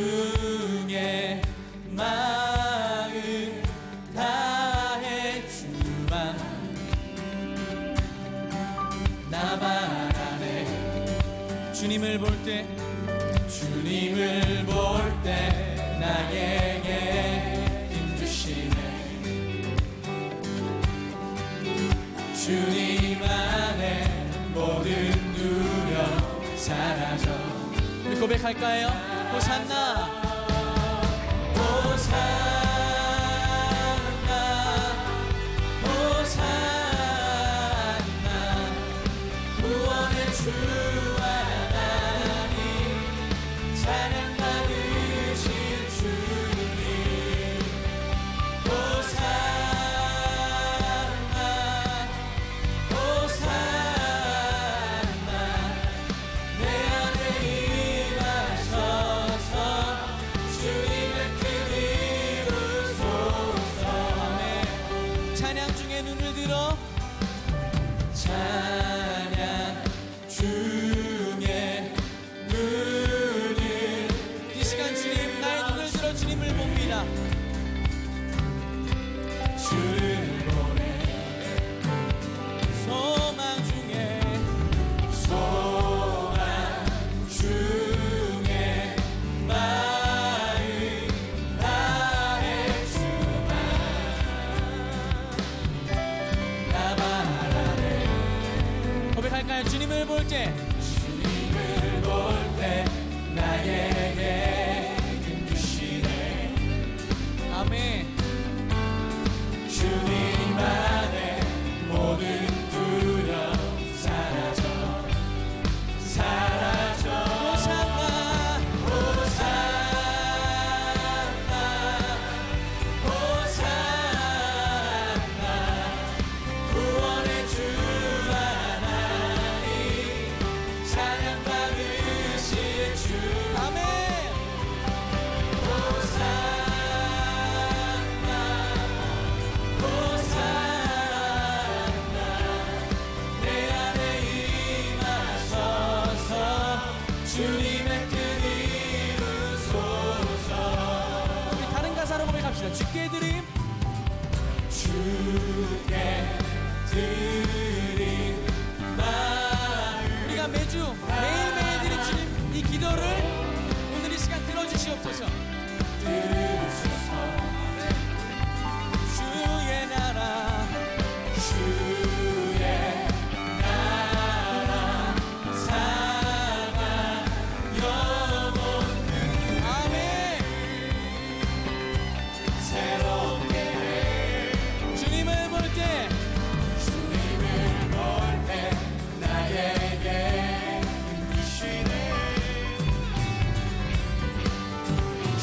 중에 마음 다했지만 나만 안에 주님을 볼 때 나에게 힘주시네. 주님 안에 모든 두려움 사라져. 우리 고백할까요? 호산나 호산나 호산나 구원의 주 하나님 찬양 받으실 주님 호산나 호산나 내 안에 임하셔서 주님의 큰 이루소서. 찬양 중에 눈을 들어 찬양 중에 눈을 이 시간 주님 나의 눈을 들어 주님을 봅니다. 주를 보내 소망 중에 마음 다했지만 나만 안에 고백할까요? 주님을 볼 때 나에게 힘주시네. 아멘. 주님 안에 모든 두려움 사라져 호산나 호산나 호산나 구원의 주 하나님 찬양 받으실 주. 아멘. 호산나 호산나 내 안에 임하셔서 주님의 뜻 이루소서. 우리 다른 가사로 고백합시다. 주께 드림 마음. 우리가 매일매일 드린 주님 이 기도를 오늘 이 시간 들어주시옵소서. 주의 나라 사랑 영원. 아멘. 새롭게 주님을 볼 때 나에게 힘주시네.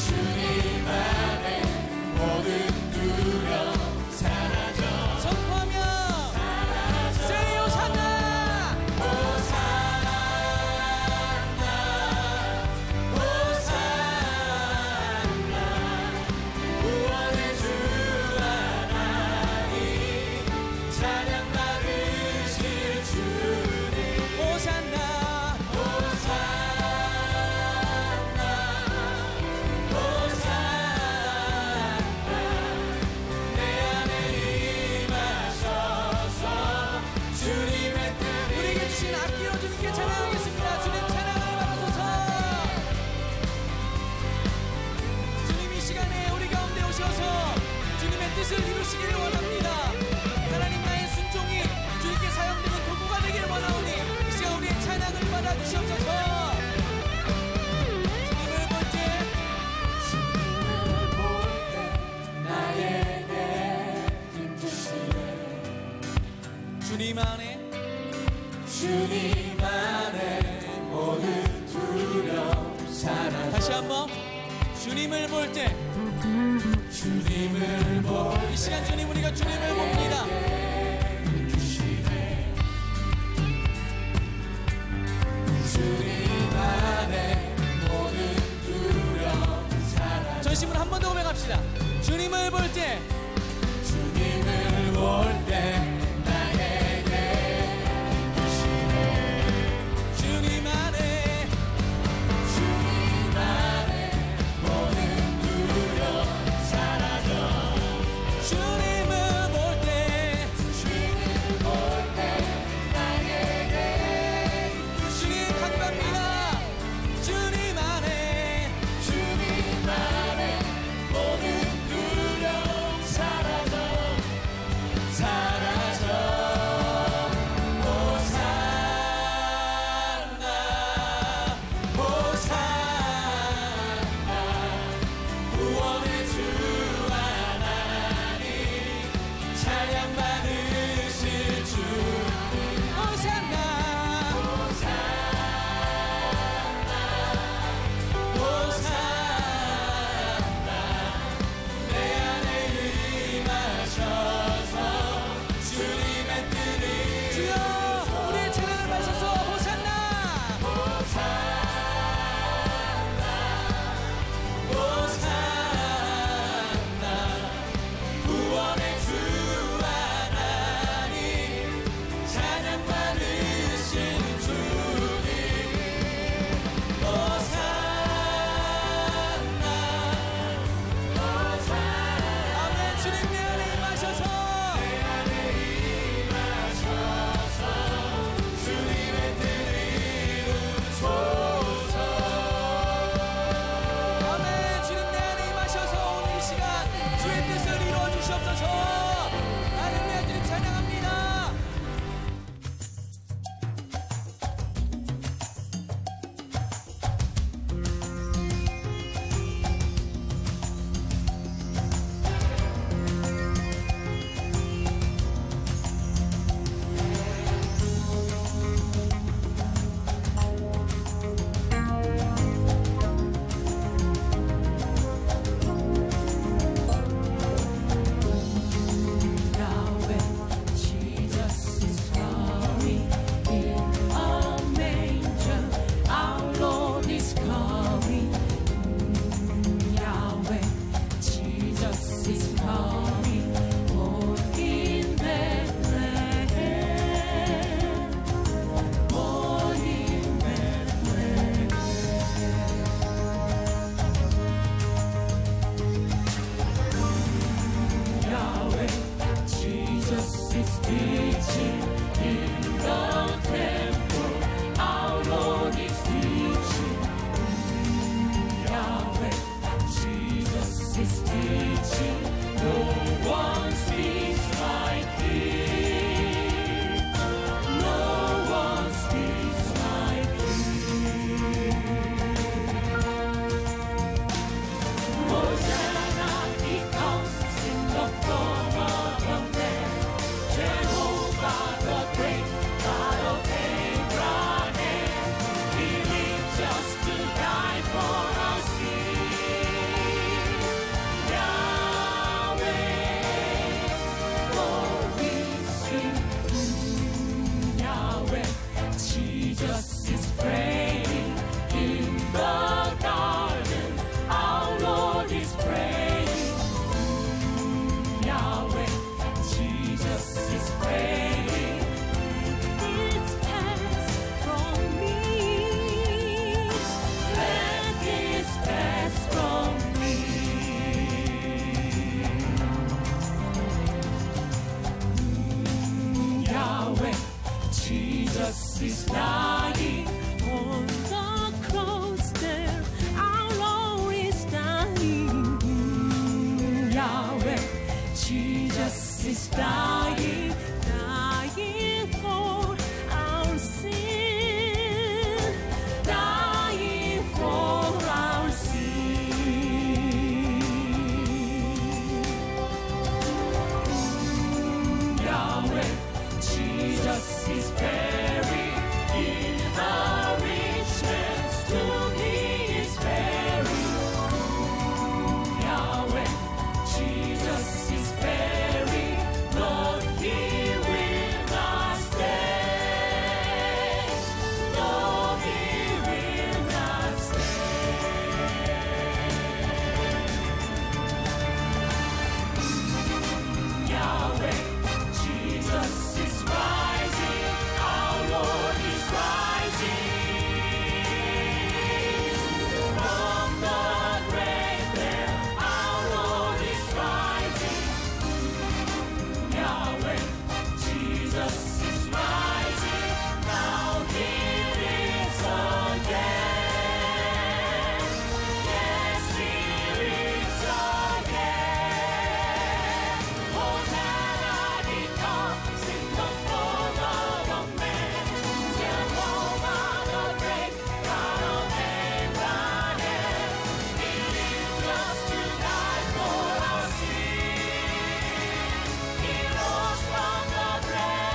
주님 안에 모든 두려움 사라져 선포하며 Say 호산나 호산나 호산나 구원의 주 하나님 찬양 받으실 주님 호산나 호산나 호산나 내 안에 임하셔서 주님의 뜻 우리에게 주신 악기로 주님께 찬양하겠습니다. 주님 찬양을 받아소서. 주님 이 시간에 우리 가운데 오셔서 주님의 뜻을 이루시기를 원합니다. 하나님 나의 순종이 주님께 사용되는 도구가 되기를 원하오니 이 시간 우리의 찬양을 받아주시옵소서. 주님을 볼 때 나에게 힘주시네. 주님 안에 모든 두려움 사라져. 다시 한번 주님을 볼 때 이 시간 주님 우리가 주님을 봅니다. 주님 안에 모든 두려움 사라져. 전심으로 한 번 더 고백합시다. 주님을 볼 때 나에게 힘주시네. 주님 안에 is dying on the cross there. Our Lord is dying. Yahweh, Jesus is dying, dying for our sin, dying for our sin. Yahweh, Jesus is buried in the rich man's tomb. He is buried. Yahweh, Jesus is buried, but he will not stay. No, he will not stay. Yahweh, Jesus is rising, our Lord is rising from the grave there. Our Lord is rising. Yahweh, Jesus is rising. Now he lives again. Yes, he lives again. Hosanna, he comes in the form of a man. Jehovah the great, God of Abraham. He lived just to die for our sin. He rose from the grave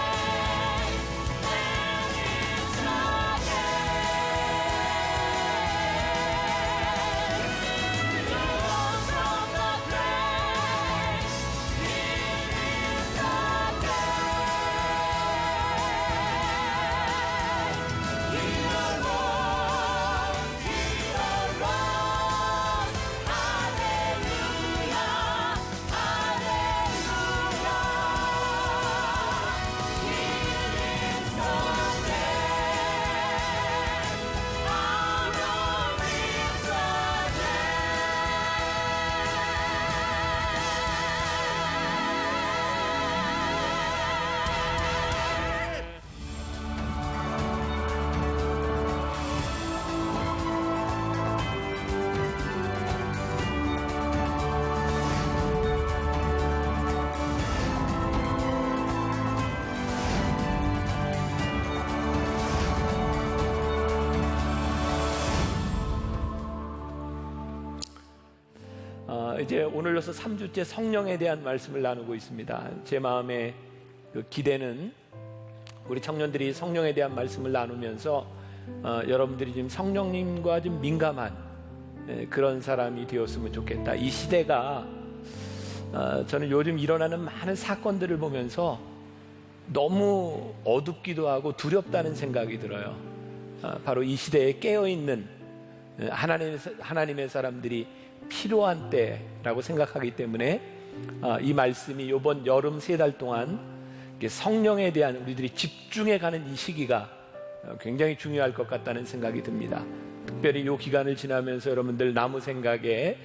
and lives again. He rose from the grave. He lives again. He arose. He arose. Hallelujah. Hallelujah. He lives again. Our Lord lives again. 이제 오늘로서 3주째 성령에 대한 말씀을 나누고 있습니다. 제 마음의 그 기대는 우리 청년들이 성령에 대한 말씀을 나누면서 여러분들이 지금 성령님과 좀 민감한 그런 사람이 되었으면 좋겠다. 이 시대가 저는 요즘 일어나는 많은 사건들을 보면서 너무 어둡기도 하고 두렵다는 생각이 들어요. 바로 이 시대에 깨어있는 하나님의 사람들이 필요한 때라고 생각하기 때문에 이 말씀이 이번 여름 3달 동안 성령에 대한 우리들이 집중해가는 이 시기가 굉장히 중요할 것 같다는 생각이 듭니다. 특별히 이 기간을 지나면서 여러분들 나무 생각에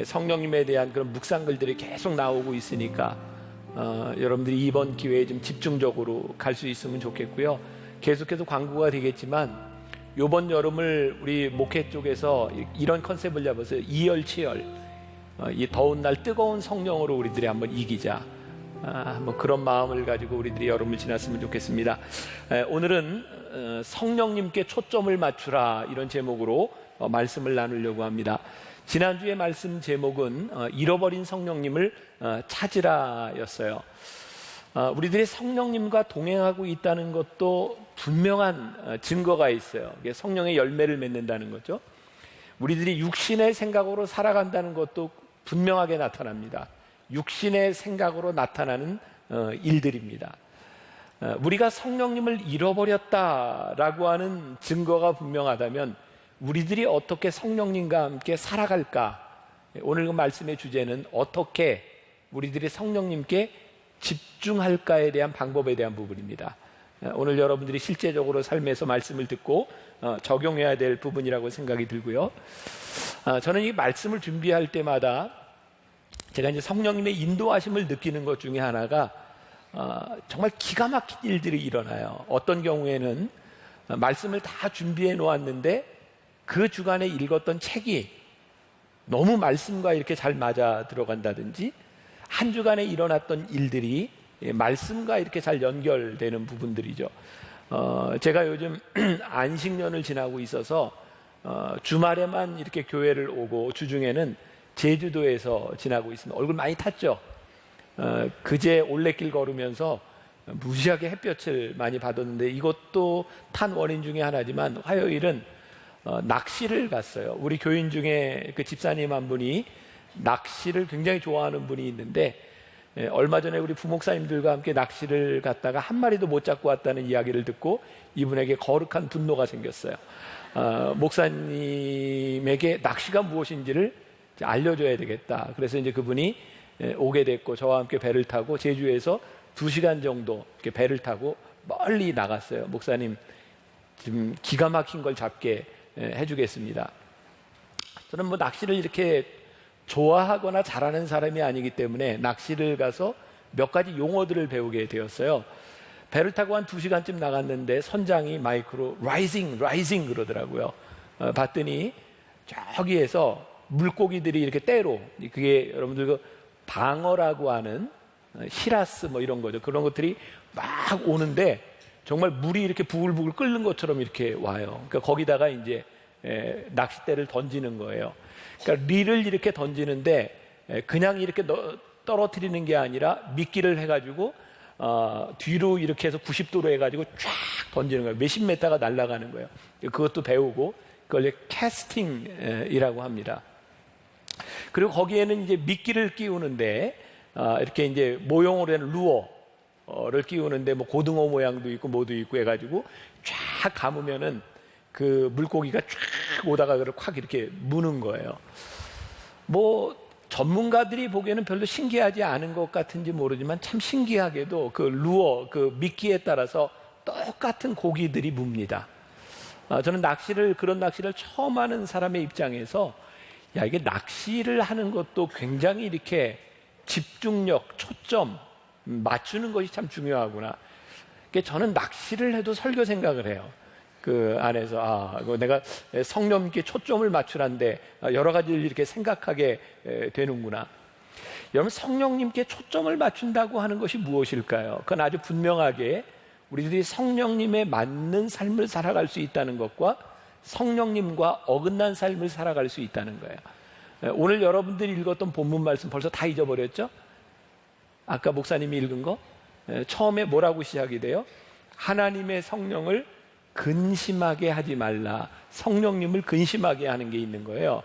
성령님에 대한 그런 묵상글들이 계속 나오고 있으니까 여러분들이 이번 기회에 좀 집중적으로 갈 수 있으면 좋겠고요. 계속해서 광고가 되겠지만 이번 여름을 우리 목회 쪽에서 이런 컨셉을 잡아서 이열치열, 이 더운 날 뜨거운 성령으로 우리들이 한번 이기자, 한번 그런 마음을 가지고 우리들이 여름을 지났으면 좋겠습니다. 오늘은 성령님께 초점을 맞추라, 이런 제목으로 말씀을 나누려고 합니다. 지난주에 말씀 제목은 잃어버린 성령님을 찾으라 였어요. 우리들이 성령님과 동행하고 있다는 것도 분명한 증거가 있어요. 이게 성령의 열매를 맺는다는 거죠. 우리들이 육신의 생각으로 살아간다는 것도 분명하게 나타납니다. 육신의 생각으로 나타나는 일들입니다. 우리가 성령님을 잃어버렸다라고 하는 증거가 분명하다면 우리들이 어떻게 성령님과 함께 살아갈까? 오늘 그 말씀의 주제는 어떻게 우리들이 성령님께 집중할까에 대한 방법에 대한 부분입니다. 오늘 여러분들이 실제적으로 삶에서 말씀을 듣고 적용해야 될 부분이라고 생각이 들고요. 저는 이 말씀을 준비할 때마다 제가 이제 성령님의 인도하심을 느끼는 것 중에 하나가 정말 기가 막힌 일들이 일어나요. 어떤 경우에는 말씀을 다 준비해 놓았는데 그 주간에 읽었던 책이 너무 말씀과 이렇게 잘 맞아 들어간다든지 한 주간에 일어났던 일들이 말씀과 이렇게 잘 연결되는 부분들이죠. 제가 요즘 안식년을 지나고 있어서 주말에만 이렇게 교회를 오고 주중에는 제주도에서 지나고 있습니다. 얼굴 많이 탔죠. 그제 올레길 걸으면서 무지하게 햇볕을 많이 받았는데 이것도 탄 원인 중에 하나지만 화요일은 낚시를 갔어요. 우리 교인 중에 그 집사님 한 분이 낚시를 굉장히 좋아하는 분이 있는데 얼마 전에 우리 부목사님들과 함께 낚시를 갔다가 한 마리도 못 잡고 왔다는 이야기를 듣고 이분에게 거룩한 분노가 생겼어요. 목사님에게 낚시가 무엇인지를 알려줘야 되겠다. 그래서 이제 그분이 오게 됐고 저와 함께 배를 타고 제주에서 2시간 정도 이렇게 배를 타고 멀리 나갔어요. 목사님 지금 기가 막힌 걸 잡게 해주겠습니다. 저는 뭐 낚시를 이렇게 좋아하거나 잘하는 사람이 아니기 때문에 낚시를 가서 몇 가지 용어들을 배우게 되었어요. 배를 타고 한 2시간쯤 나갔는데 선장이 마이크로 라이징 그러더라고요. 봤더니 저기에서 물고기들이 이렇게 때로, 그게 여러분들 그 방어라고 하는 히라스 뭐 이런 거죠. 그런 것들이 막 오는데 정말 물이 이렇게 부글부글 끓는 것처럼 이렇게 와요. 그러니까 거기다가 이제 낚싯대를 던지는 거예요. 그러니까 릴을 이렇게 던지는데 그냥 이렇게 떨어뜨리는 게 아니라 미끼를 해가지고 뒤로 이렇게 해서 90도로 해가지고 쫙 던지는 거예요. 몇십 메타가 날아가는 거예요. 그것도 배우고 그걸 캐스팅이라고 합니다. 그리고 거기에는 이제 미끼를 끼우는데 이렇게 이제 모형으로 된 루어를 끼우는데 뭐 고등어 모양도 있고 뭐도 있고 해가지고 쫙 감으면은 그 물고기가 쫙 오다가 그걸 확 이렇게 무는 거예요. 뭐 전문가들이 보기에는 별로 신기하지 않은 것 같은지 모르지만 참 신기하게도 그 루어, 그 미끼에 따라서 똑같은 고기들이 뭅니다. 저는 그런 낚시를 처음 하는 사람의 입장에서 야, 이게 낚시를 하는 것도 굉장히 이렇게 집중력, 초점 맞추는 것이 참 중요하구나. 그러니까 저는 낚시를 해도 설교 생각을 해요. 그 안에서 내가 성령님께 초점을 맞추란데 여러 가지를 이렇게 생각하게 되는구나. 여러분, 성령님께 초점을 맞춘다고 하는 것이 무엇일까요? 그건 아주 분명하게 우리들이 성령님에 맞는 삶을 살아갈 수 있다는 것과 성령님과 어긋난 삶을 살아갈 수 있다는 거예요. 오늘 여러분들이 읽었던 본문 말씀 벌써 다 잊어버렸죠? 아까 목사님이 읽은 거 처음에 뭐라고 시작이 돼요? 하나님의 성령을 근심하게 하지 말라. 성령님을 근심하게 하는 게 있는 거예요.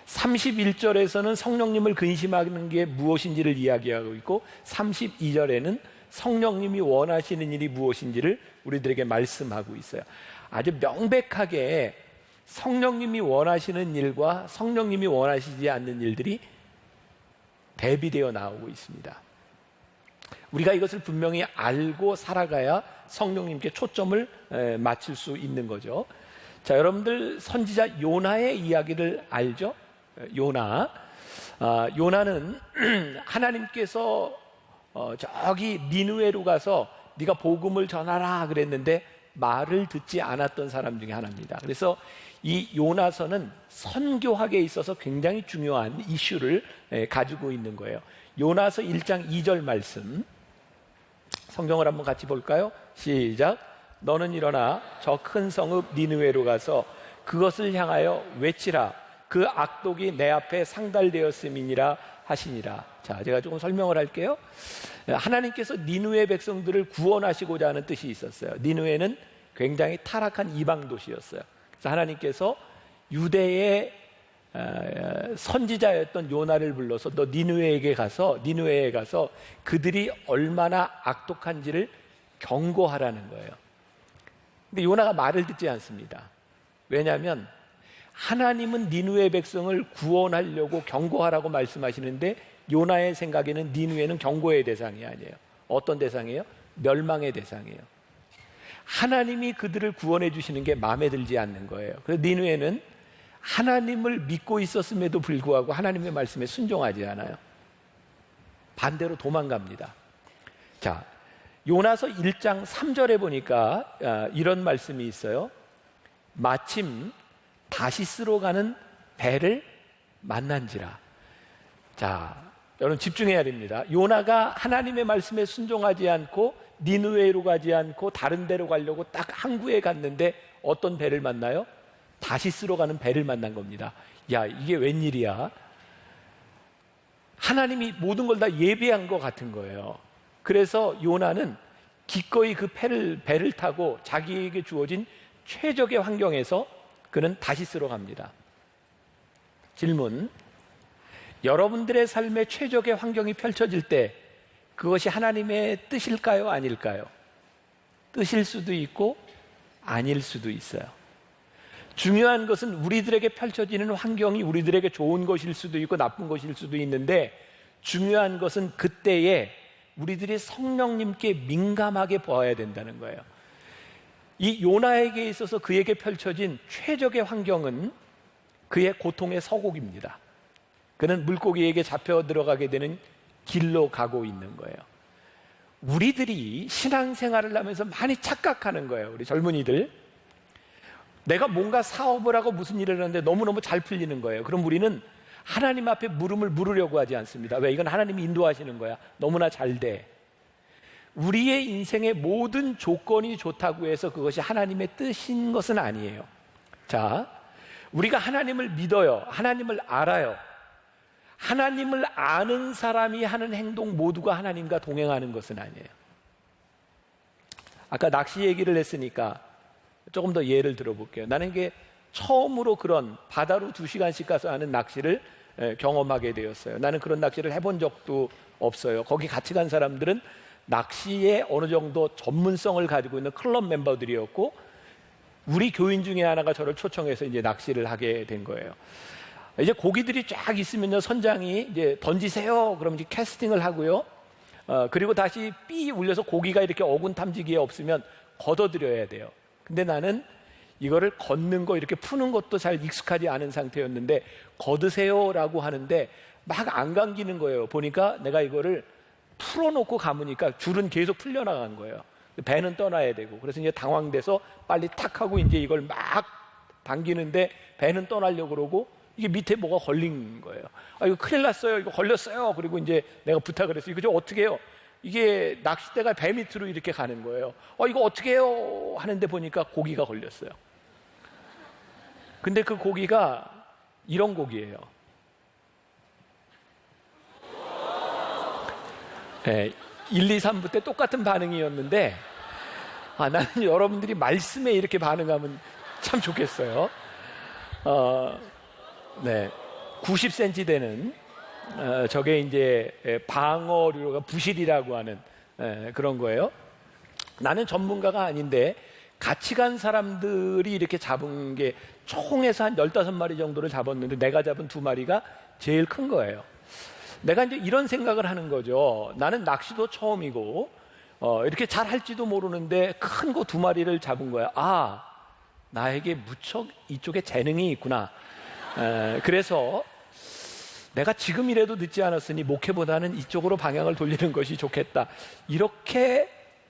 31절에서는 성령님을 근심하는 게 무엇인지를 이야기하고 있고 32절에는 성령님이 원하시는 일이 무엇인지를 우리들에게 말씀하고 있어요. 아주 명백하게 성령님이 원하시는 일과 성령님이 원하시지 않는 일들이 대비되어 나오고 있습니다. 우리가 이것을 분명히 알고 살아가야 성령님께 초점을 맞출 수 있는 거죠. 자, 여러분들 선지자 요나의 이야기를 알죠? 요나는 하나님께서 저기 니느웨로 가서 네가 복음을 전하라 그랬는데 말을 듣지 않았던 사람 중에 하나입니다. 그래서 이 요나서는 선교학에 있어서 굉장히 중요한 이슈를 가지고 있는 거예요. 요나서 1장 2절 말씀 성경을 한번 같이 볼까요? 시작. 너는 일어나 저 큰 성읍 니느웨로 가서 그것을 향하여 외치라. 그 악독이 내 앞에 상달되었음이니라 하시니라. 자, 제가 조금 설명을 할게요. 하나님께서 니느웨 백성들을 구원하시고자 하는 뜻이 있었어요. 니느웨는 굉장히 타락한 이방 도시였어요. 그래서 하나님께서 유대의 선지자였던 요나를 불러서 너 니느웨에 가서 그들이 얼마나 악독한지를 경고하라는 거예요. 근데 요나가 말을 듣지 않습니다. 왜냐하면 하나님은 니느웨 백성을 구원하려고 경고하라고 말씀하시는데 요나의 생각에는 니느웨는 경고의 대상이 아니에요. 어떤 대상이에요? 멸망의 대상이에요. 하나님이 그들을 구원해 주시는 게 마음에 들지 않는 거예요. 그래서 니느웨는 하나님을 믿고 있었음에도 불구하고 하나님의 말씀에 순종하지 않아요. 반대로 도망갑니다. 자, 요나서 1장 3절에 보니까 이런 말씀이 있어요. 마침 다시스로 가는 배를 만난지라. 자, 여러분 집중해야 됩니다. 요나가 하나님의 말씀에 순종하지 않고 니느웨로 가지 않고 다른 데로 가려고 딱 항구에 갔는데 어떤 배를 만나요? 다시스로 가는 배를 만난 겁니다. 야, 이게 웬일이야? 하나님이 모든 걸 다 예비한 것 같은 거예요. 그래서 요나는 기꺼이 그 배를 타고 자기에게 주어진 최적의 환경에서 그는 다시스로 갑니다. 질문: 여러분들의 삶에 최적의 환경이 펼쳐질 때 그것이 하나님의 뜻일까요? 아닐까요? 뜻일 수도 있고 아닐 수도 있어요. 중요한 것은 우리들에게 펼쳐지는 환경이 우리들에게 좋은 것일 수도 있고 나쁜 것일 수도 있는데, 중요한 것은 그때에 우리들이 성령님께 민감하게 보아야 된다는 거예요. 이 요나에게 있어서 그에게 펼쳐진 최적의 환경은 그의 고통의 서곡입니다. 그는 물고기에게 잡혀 들어가게 되는 길로 가고 있는 거예요. 우리들이 신앙생활을 하면서 많이 착각하는 거예요. 우리 젊은이들, 내가 뭔가 사업을 하고 무슨 일을 하는데 너무너무 잘 풀리는 거예요. 그럼 우리는 하나님 앞에 물음을 물으려고 하지 않습니다. 왜? 이건 하나님이 인도하시는 거야. 너무나 잘 돼. 우리의 인생의 모든 조건이 좋다고 해서 그것이 하나님의 뜻인 것은 아니에요. 자, 우리가 하나님을 믿어요. 하나님을 알아요. 하나님을 아는 사람이 하는 행동 모두가 하나님과 동행하는 것은 아니에요. 아까 낚시 얘기를 했으니까 조금 더 예를 들어볼게요. 나는 이게 처음으로 그런 바다로 2시간씩 가서 하는 낚시를 경험하게 되었어요. 나는 그런 낚시를 해본 적도 없어요. 거기 같이 간 사람들은 낚시에 어느 정도 전문성을 가지고 있는 클럽 멤버들이었고, 우리 교인 중에 하나가 저를 초청해서 이제 낚시를 하게 된 거예요. 이제 고기들이 쫙 있으면요, 선장이 이제 던지세요. 그럼 이제 캐스팅을 하고요. 그리고 다시 삐 울려서 고기가 이렇게 어군 탐지기에 없으면 걷어들여야 돼요. 근데 나는 이거를 걷는 거 이렇게 푸는 것도 잘 익숙하지 않은 상태였는데 걷으세요라고 하는데 막 안 감기는 거예요. 보니까 내가 이거를 풀어놓고 감으니까 줄은 계속 풀려나간 거예요. 배는 떠나야 되고. 그래서 이제 당황돼서 빨리 탁 하고 이제 이걸 막 당기는데 배는 떠나려고 그러고 이게 밑에 뭐가 걸린 거예요. 아, 이거 큰일 났어요. 이거 걸렸어요. 그리고 이제 내가 부탁을 했어요. 이거 좀 어떻게 해요? 이게 낚싯대가 배 밑으로 이렇게 가는 거예요. 이거 어떻게 해요? 하는데 보니까 고기가 걸렸어요. 근데 그 고기가 이런 고기예요. 네, 1, 2, 3부 때 똑같은 반응이었는데, 나는 여러분들이 말씀에 이렇게 반응하면 참 좋겠어요. 네, 90cm 되는 저게 이제 방어류가 부실이라고 하는 그런 거예요. 나는 전문가가 아닌데 같이 간 사람들이 이렇게 잡은 게 총에서 한 15마리 정도를 잡았는데 내가 잡은 2마리가 제일 큰 거예요. 내가 이제 이런 생각을 하는 거죠. 나는 낚시도 처음이고 이렇게 잘 할지도 모르는데 큰 거 2마리를 잡은 거야. 나에게 무척 이쪽에 재능이 있구나. 그래서 내가 지금이라도 늦지 않았으니 목회보다는 이쪽으로 방향을 돌리는 것이 좋겠다. 이렇게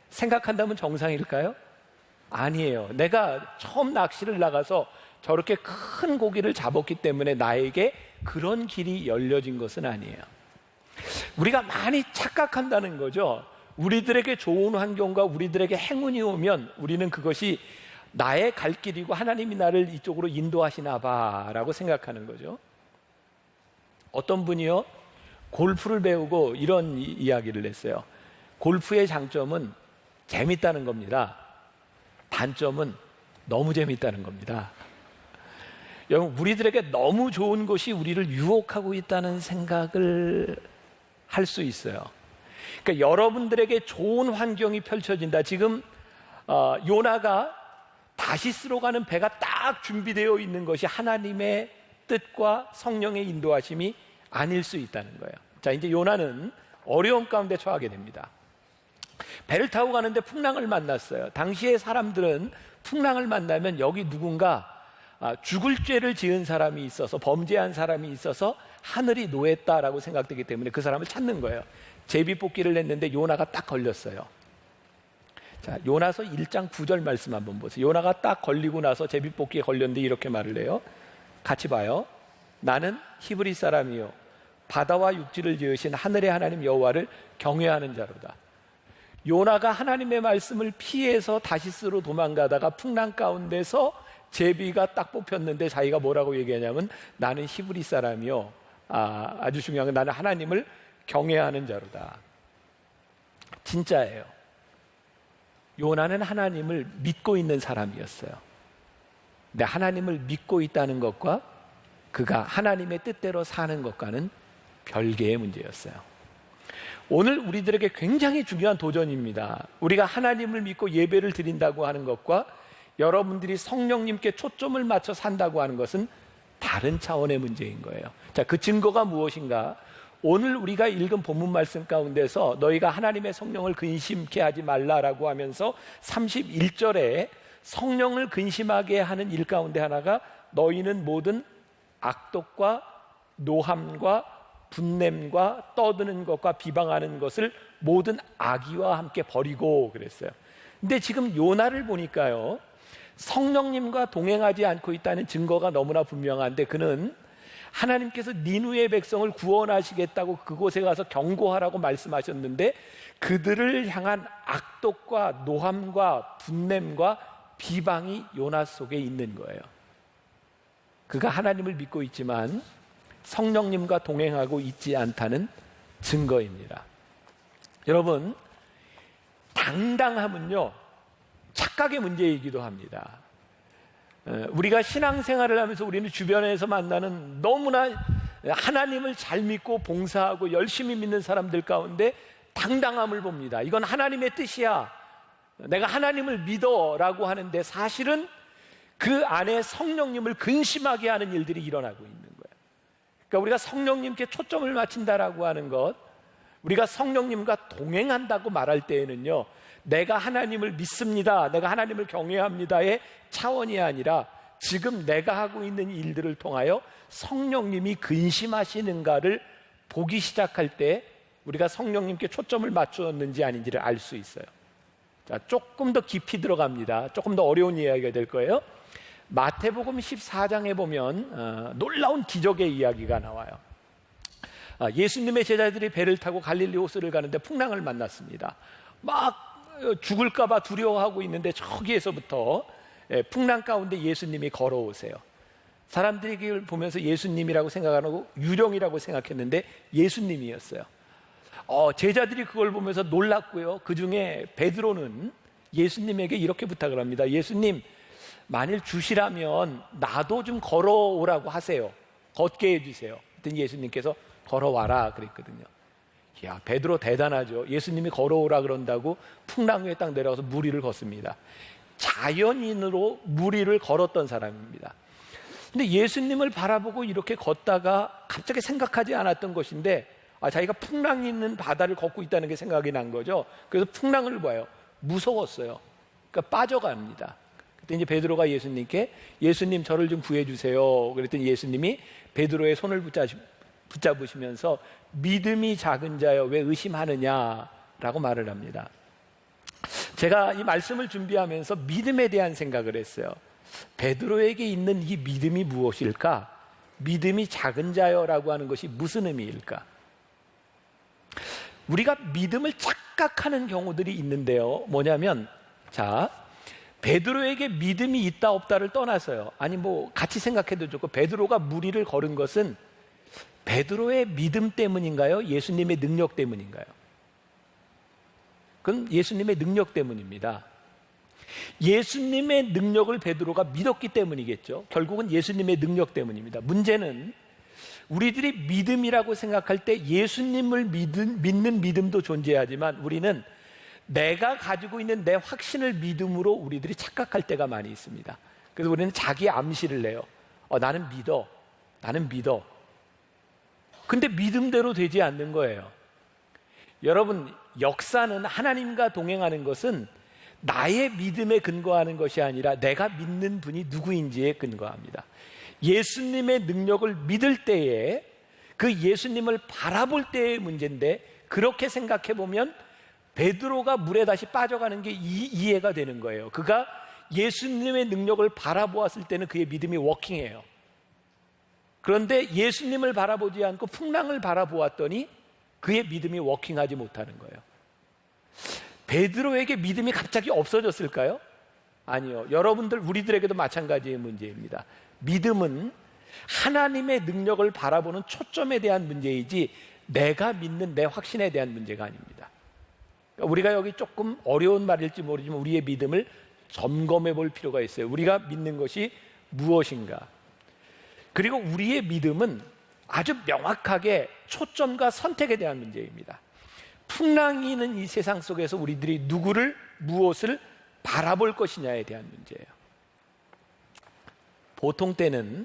생각한다면 정상일까요? 아니에요. 내가 처음 낚시를 나가서 저렇게 큰 고기를 잡았기 때문에 나에게 그런 길이 열려진 것은 아니에요. 우리가 많이 착각한다는 거죠. 우리들에게 좋은 환경과 우리들에게 행운이 오면 우리는 그것이 나의 갈 길이고 하나님이 나를 이쪽으로 인도하시나 봐라고 생각하는 거죠. 어떤 분이요, 골프를 배우고 이런 이야기를 했어요. 골프의 장점은 재밌다는 겁니다. 단점은 너무 재밌다는 겁니다. 여러분, 우리들에게 너무 좋은 것이 우리를 유혹하고 있다는 생각을 할 수 있어요. 그러니까 여러분들에게 좋은 환경이 펼쳐진다. 지금 요나가 다시스로 가는 배가 딱 준비되어 있는 것이 하나님의 뜻과 성령의 인도하심이 아닐 수 있다는 거예요. 자, 이제 요나는 어려움 가운데 처하게 됩니다. 배를 타고 가는데 풍랑을 만났어요. 당시의 사람들은 풍랑을 만나면 여기 누군가 죽을 죄를 지은 사람이 있어서, 범죄한 사람이 있어서 하늘이 노했다라고 생각되기 때문에 그 사람을 찾는 거예요. 제비뽑기를 했는데 요나가 딱 걸렸어요. 자, 요나서 1장 9절 말씀 한번 보세요. 요나가 딱 걸리고 나서 제비뽑기에 걸렸는데 이렇게 말을 해요. 같이 봐요. 나는 히브리 사람이요 바다와 육지를 지으신 하늘의 하나님 여호와를 경외하는 자로다. 요나가 하나님의 말씀을 피해서 다시스로 도망가다가 풍랑 가운데서 제비가 딱 뽑혔는데 자기가 뭐라고 얘기하냐면 나는 히브리 사람이요 아주 중요한 건 나는 하나님을 경외하는 자로다. 진짜예요. 요나는 하나님을 믿고 있는 사람이었어요. 근데 하나님을 믿고 있다는 것과 그가 하나님의 뜻대로 사는 것과는 별개의 문제였어요. 오늘 우리들에게 굉장히 중요한 도전입니다. 우리가 하나님을 믿고 예배를 드린다고 하는 것과 여러분들이 성령님께 초점을 맞춰 산다고 하는 것은 다른 차원의 문제인 거예요. 자, 그 증거가 무엇인가? 오늘 우리가 읽은 본문 말씀 가운데서 너희가 하나님의 성령을 근심케 하지 말라라고 하면서 31절에 성령을 근심하게 하는 일 가운데 하나가 너희는 모든 악독과 노함과 분냄과 떠드는 것과 비방하는 것을 모든 악의와 함께 버리고 그랬어요. 근데 지금 요나를 보니까요, 성령님과 동행하지 않고 있다는 증거가 너무나 분명한데 그는 하나님께서 니누의 백성을 구원하시겠다고 그곳에 가서 경고하라고 말씀하셨는데 그들을 향한 악독과 노함과 분냄과 비방이 요나 속에 있는 거예요. 그가 하나님을 믿고 있지만 성령님과 동행하고 있지 않다는 증거입니다. 여러분, 당당함은요 착각의 문제이기도 합니다. 우리가 신앙생활을 하면서 우리는 주변에서 만나는 너무나 하나님을 잘 믿고 봉사하고 열심히 믿는 사람들 가운데 당당함을 봅니다. 이건 하나님의 뜻이야, 내가 하나님을 믿어라고 하는데 사실은 그 안에 성령님을 근심하게 하는 일들이 일어나고 있는 거예요. 그러니까 우리가 성령님께 초점을 맞춘다라고 하는 것, 우리가 성령님과 동행한다고 말할 때에는요, 내가 하나님을 믿습니다, 내가 하나님을 경외합니다의 차원이 아니라 지금 내가 하고 있는 일들을 통하여 성령님이 근심하시는가를 보기 시작할 때 우리가 성령님께 초점을 맞추었는지 아닌지를 알 수 있어요. 자, 조금 더 깊이 들어갑니다. 조금 더 어려운 이야기가 될 거예요. 마태복음 14장에 보면 놀라운 기적의 이야기가 나와요. 예수님의 제자들이 배를 타고 갈릴리 호수를 가는데 풍랑을 만났습니다. 막 죽을까봐 두려워하고 있는데 저기에서부터 풍랑 가운데 예수님이 걸어오세요. 사람들이 그걸 보면서 예수님이라고 생각하고 유령이라고 생각했는데 예수님이었어요. 제자들이 그걸 보면서 놀랐고요. 그 중에 베드로는 예수님에게 이렇게 부탁을 합니다. 예수님, 만일 주시라면 나도 좀 걸어오라고 하세요. 걷게 해주세요. 그랬더니 예수님께서 걸어와라 그랬거든요. 야, 베드로 대단하죠. 예수님이 걸어오라 그런다고 풍랑 위에 딱 내려가서 물 위를 걷습니다. 자연인으로 물 위를 걸었던 사람입니다. 근데 예수님을 바라보고 이렇게 걷다가 갑자기 생각하지 않았던 것인데 자기가 풍랑이 있는 바다를 걷고 있다는 게 생각이 난 거죠. 그래서 풍랑을 봐요. 무서웠어요. 그러니까 빠져갑니다. 그때 이제 베드로가 예수님께 예수님 저를 좀 구해주세요. 그랬더니 예수님이 베드로의 손을 붙잡으시면서 믿음이 작은 자여 왜 의심하느냐라고 말을 합니다. 제가 이 말씀을 준비하면서 믿음에 대한 생각을 했어요. 베드로에게 있는 이 믿음이 무엇일까? 믿음이 작은 자여라고 하는 것이 무슨 의미일까? 우리가 믿음을 착각하는 경우들이 있는데요. 뭐냐면 베드로에게 믿음이 있다 없다를 떠나서요. 아니 같이 생각해도 좋고 베드로가 물 위를 걸은 것은 베드로의 믿음 때문인가요? 예수님의 능력 때문인가요? 그건 예수님의 능력 때문입니다. 예수님의 능력을 베드로가 믿었기 때문이겠죠. 결국은 예수님의 능력 때문입니다. 문제는 우리들이 믿음이라고 생각할 때 예수님을 믿는 믿음도 존재하지만 우리는 내가 가지고 있는 내 확신을 믿음으로 우리들이 착각할 때가 많이 있습니다. 그래서 우리는 자기 암시를 내요. 나는 믿어. 근데 믿음대로 되지 않는 거예요. 여러분, 역사는 하나님과 동행하는 것은 나의 믿음에 근거하는 것이 아니라 내가 믿는 분이 누구인지에 근거합니다. 예수님의 능력을 믿을 때에 그 예수님을 바라볼 때의 문제인데 그렇게 생각해 보면 베드로가 물에 다시 빠져가는 게 이해가 되는 거예요. 그가 예수님의 능력을 바라보았을 때는 그의 믿음이 워킹해요. 그런데 예수님을 바라보지 않고 풍랑을 바라보았더니 그의 믿음이 워킹하지 못하는 거예요. 베드로에게 믿음이 갑자기 없어졌을까요? 아니요. 여러분들, 우리들에게도 마찬가지의 문제입니다. 믿음은 하나님의 능력을 바라보는 초점에 대한 문제이지 내가 믿는 내 확신에 대한 문제가 아닙니다. 그러니까 우리가 여기 조금 어려운 말일지 모르지만 우리의 믿음을 점검해 볼 필요가 있어요. 우리가 믿는 것이 무엇인가? 그리고 우리의 믿음은 아주 명확하게 초점과 선택에 대한 문제입니다. 풍랑이 있는 이 세상 속에서 우리들이 누구를, 무엇을 바라볼 것이냐에 대한 문제예요. 보통 때는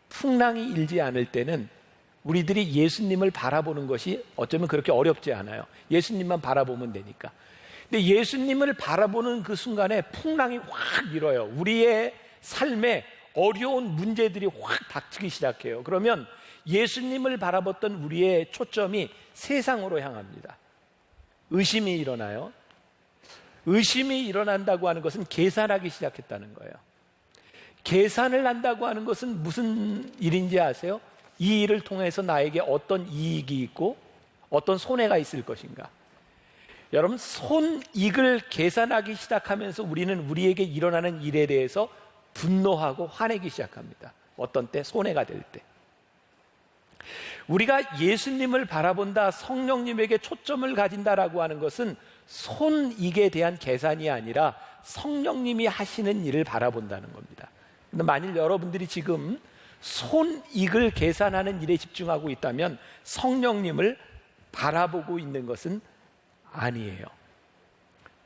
풍랑이 일지 않을 때는 우리들이 예수님을 바라보는 것이 어쩌면 그렇게 어렵지 않아요. 예수님만 바라보면 되니까. 근데 예수님을 바라보는 그 순간에 풍랑이 확 일어요. 우리의 삶에 어려운 문제들이 확 닥치기 시작해요. 그러면 예수님을 바라봤던 우리의 초점이 세상으로 향합니다. 의심이 일어나요. 의심이 일어난다고 하는 것은 계산하기 시작했다는 거예요. 계산을 한다고 하는 것은 무슨 일인지 아세요? 이 일을 통해서 나에게 어떤 이익이 있고 어떤 손해가 있을 것인가. 여러분, 손익을 계산하기 시작하면서 우리는 우리에게 일어나는 일에 대해서 분노하고 화내기 시작합니다. 어떤 때? 손해가 될 때. 우리가 예수님을 바라본다, 성령님에게 초점을 가진다라고 하는 것은 손익에 대한 계산이 아니라 성령님이 하시는 일을 바라본다는 겁니다. 근데 만일 여러분들이 지금 손익을 계산하는 일에 집중하고 있다면 성령님을 바라보고 있는 것은 아니에요.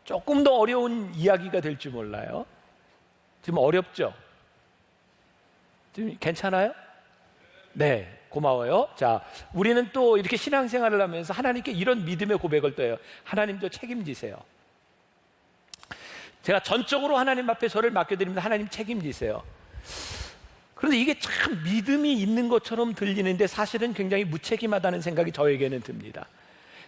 조금 더 어려운 이야기가 될 줄 몰라요. 지금 어렵죠? 지금 괜찮아요? 네, 고마워요. 자, 우리는 또 이렇게 신앙생활을 하면서 하나님께 이런 믿음의 고백을 떠요. 하나님, 저 책임지세요. 제가 전적으로 하나님 앞에 저를 맡겨드립니다. 하나님 책임지세요. 그런데 이게 참 믿음이 있는 것처럼 들리는데 사실은 굉장히 무책임하다는 생각이 저에게는 듭니다.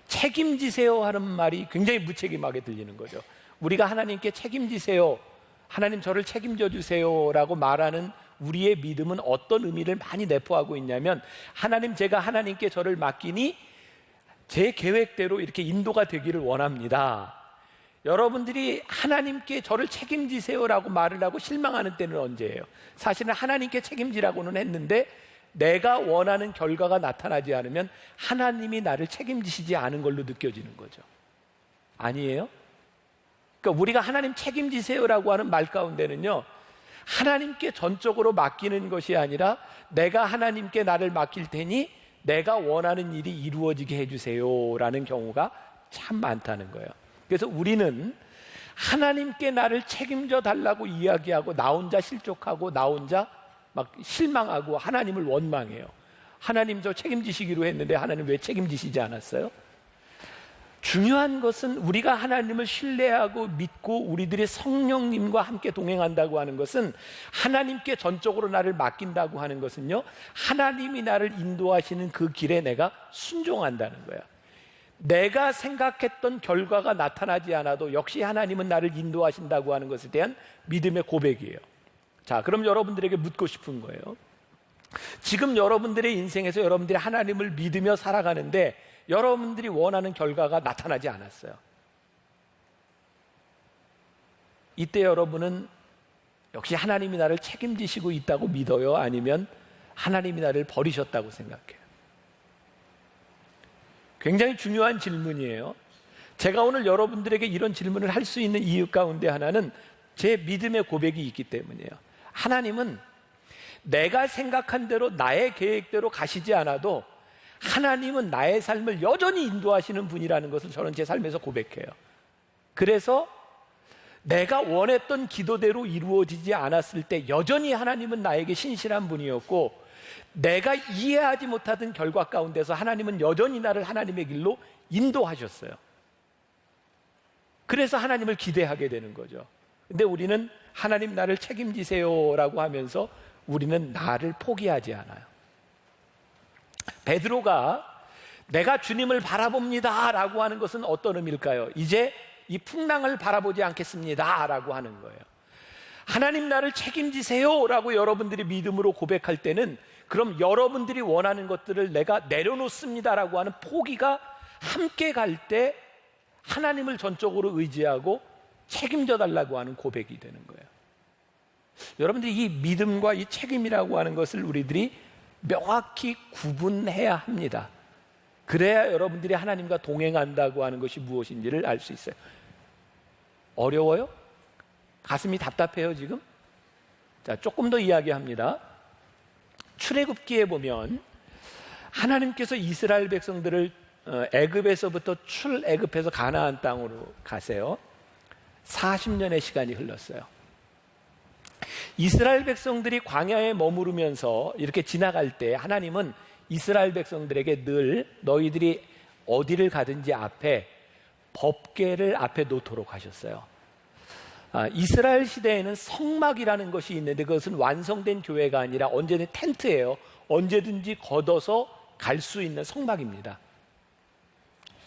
책임지세요 하는 말이 굉장히 무책임하게 들리는 거죠. 우리가 하나님께 책임지세요, 하나님 저를 책임져 주세요 라고 말하는 우리의 믿음은 어떤 의미를 많이 내포하고 있냐면, 하나님, 제가 하나님께 저를 맡기니 제 계획대로 이렇게 인도가 되기를 원합니다. 여러분들이 하나님께 저를 책임지세요라고 말을 하고 실망하는 때는 언제예요? 사실은 하나님께 책임지라고는 했는데 내가 원하는 결과가 나타나지 않으면 하나님이 나를 책임지시지 않은 걸로 느껴지는 거죠. 아니에요? 그러니까 우리가 하나님 책임지세요라고 하는 말 가운데는요, 하나님께 전적으로 맡기는 것이 아니라 내가 하나님께 나를 맡길 테니 내가 원하는 일이 이루어지게 해주세요라는 경우가 참 많다는 거예요. 그래서 우리는 하나님께 나를 책임져 달라고 이야기하고 나 혼자 실족하고 나 혼자 막 실망하고 하나님을 원망해요. 하나님, 저 책임지시기로 했는데 하나님 왜 책임지시지 않았어요? 중요한 것은 우리가 하나님을 신뢰하고 믿고 우리들의 성령님과 함께 동행한다고 하는 것은, 하나님께 전적으로 나를 맡긴다고 하는 것은요, 하나님이 나를 인도하시는 그 길에 내가 순종한다는 거야. 내가 생각했던 결과가 나타나지 않아도 역시 하나님은 나를 인도하신다고 하는 것에 대한 믿음의 고백이에요. 자, 그럼 여러분들에게 묻고 싶은 거예요. 지금 여러분들의 인생에서 여러분들이 하나님을 믿으며 살아가는데 여러분들이 원하는 결과가 나타나지 않았어요. 이때 여러분은 역시 하나님이 나를 책임지시고 있다고 믿어요? 아니면 하나님이 나를 버리셨다고 생각해요? 굉장히 중요한 질문이에요. 제가 오늘 여러분들에게 이런 질문을 할 수 있는 이유 가운데 하나는 제 믿음의 고백이 있기 때문이에요. 하나님은 내가 생각한 대로 나의 계획대로 가시지 않아도 하나님은 나의 삶을 여전히 인도하시는 분이라는 것을 저는 제 삶에서 고백해요. 그래서 내가 원했던 기도대로 이루어지지 않았을 때 여전히 하나님은 나에게 신실한 분이었고, 내가 이해하지 못하던 결과 가운데서 하나님은 여전히 나를 하나님의 길로 인도하셨어요. 그래서 하나님을 기대하게 되는 거죠. 근데 우리는 하나님 나를 책임지세요라고 하면서 우리는 나를 포기하지 않아요. 베드로가 내가 주님을 바라봅니다 라고 하는 것은 어떤 의미일까요? 이제 이 풍랑을 바라보지 않겠습니다 라고 하는 거예요. 하나님 나를 책임지세요 라고 여러분들이 믿음으로 고백할 때는 그럼 여러분들이 원하는 것들을 내가 내려놓습니다 라고 하는 포기가 함께 갈 때 하나님을 전적으로 의지하고 책임져 달라고 하는 고백이 되는 거예요. 여러분들이 이 믿음과 이 책임이라고 하는 것을 우리들이 명확히 구분해야 합니다. 그래야 여러분들이 하나님과 동행한다고 하는 것이 무엇인지를 알 수 있어요. 어려워요? 가슴이 답답해요 지금? 자, 조금 더 이야기합니다. 출애굽기에 보면 하나님께서 이스라엘 백성들을 애굽에서부터 출애굽해서 가나안 땅으로 가세요. 40년의 시간이 흘렀어요. 이스라엘 백성들이 광야에 머무르면서 이렇게 지나갈 때 하나님은 이스라엘 백성들에게 늘 너희들이 어디를 가든지 앞에 법궤를 앞에 놓도록 하셨어요. 이스라엘 시대에는 성막이라는 것이 있는데 그것은 완성된 교회가 아니라 언제든지 텐트예요. 언제든지 걷어서 갈 수 있는 성막입니다.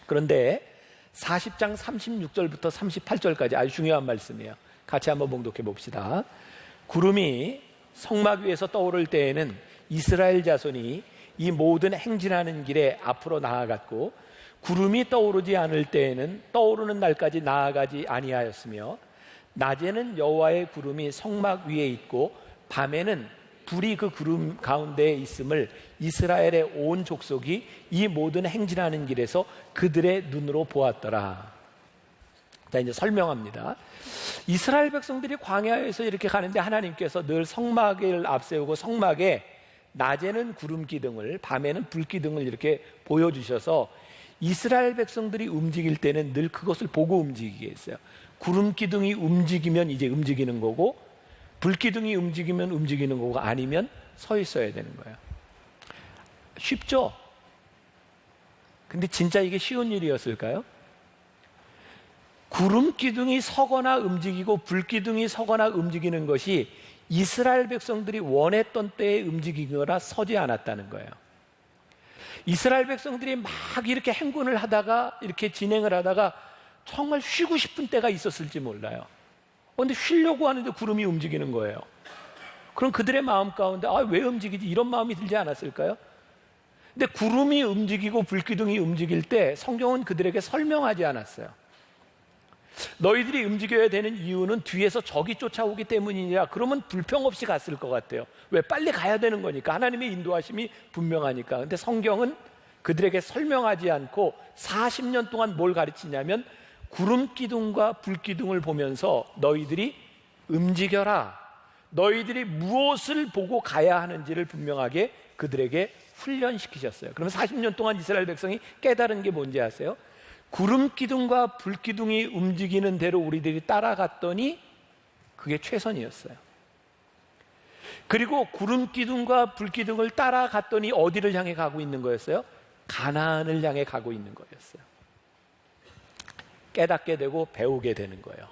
그런데 40장 36절부터 38절까지 아주 중요한 말씀이에요. 같이 한번 봉독해 봅시다. 구름이 성막 위에서 떠오를 때에는 이스라엘 자손이 이 모든 행진하는 길에 앞으로 나아갔고 구름이 떠오르지 않을 때에는 떠오르는 날까지 나아가지 아니하였으며 낮에는 여호와의 구름이 성막 위에 있고 밤에는 불이 그 구름 가운데에 있음을 이스라엘의 온 족속이 이 모든 행진하는 길에서 그들의 눈으로 보았더라. 자, 이제 설명합니다. 이스라엘 백성들이 광야에서 이렇게 가는데 하나님께서 늘 성막을 앞세우고 성막에 낮에는 구름 기둥을 밤에는 불 기둥을 이렇게 보여주셔서 이스라엘 백성들이 움직일 때는 늘 그것을 보고 움직이게 했어요. 구름 기둥이 움직이면 이제 움직이는 거고 불 기둥이 움직이면 움직이는 거고 아니면 서 있어야 되는 거예요. 쉽죠? 근데 진짜 이게 쉬운 일이었을까요? 구름 기둥이 서거나 움직이고 불 기둥이 서거나 움직이는 것이 이스라엘 백성들이 원했던 때에 움직이거나 서지 않았다는 거예요. 이스라엘 백성들이 막 이렇게 행군을 하다가 이렇게 진행을 하다가 정말 쉬고 싶은 때가 있었을지 몰라요. 그런데 쉬려고 하는데 구름이 움직이는 거예요. 그럼 그들의 마음 가운데 왜 움직이지? 이런 마음이 들지 않았을까요? 근데 구름이 움직이고 불기둥이 움직일 때 성경은 그들에게 설명하지 않았어요. 너희들이 움직여야 되는 이유는 뒤에서 적이 쫓아오기 때문이냐? 그러면 불평 없이 갔을 것 같아요. 왜? 빨리 가야 되는 거니까. 하나님의 인도하심이 분명하니까. 근데 성경은 그들에게 설명하지 않고 40년 동안 뭘 가르치냐면 구름 기둥과 불 기둥을 보면서 너희들이 움직여라. 너희들이 무엇을 보고 가야 하는지를 분명하게 그들에게 훈련시키셨어요. 그러면 40년 동안 이스라엘 백성이 깨달은 게 뭔지 아세요? 구름 기둥과 불 기둥이 움직이는 대로 우리들이 따라갔더니 그게 최선이었어요. 그리고 구름 기둥과 불 기둥을 따라갔더니 어디를 향해 가고 있는 거였어요? 가나안을 향해 가고 있는 거였어요. 깨닫게 되고 배우게 되는 거예요.